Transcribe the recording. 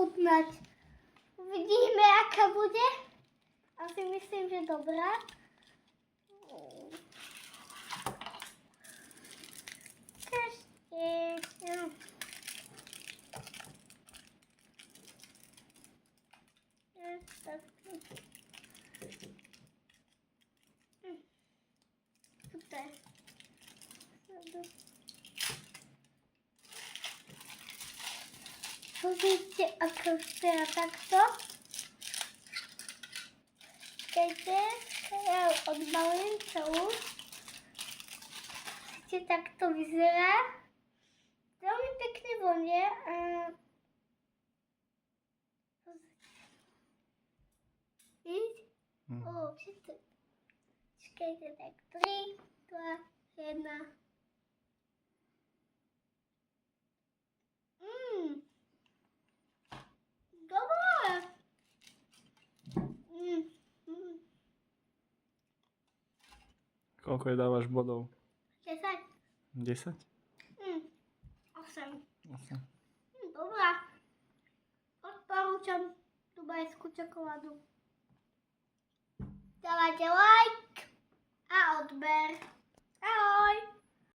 ochutnať. Uvidíme, aká bude. Asi myslím, že dobrá. Super. Pozrite, ako vyzerá takto. Čakajte, ja ju odbalím celú. Vidíte, takto vyzerá. Veľmi pekne vonie. Vidíte? Všetko. Čakajte, tak 3, 2, 1. Dobré. Koľko jej dávaš bodov? 10. 10? 8. 8. Dobrá. Odporúčam dubajskú čokoládu. Dávajte like a odber. Ahoj.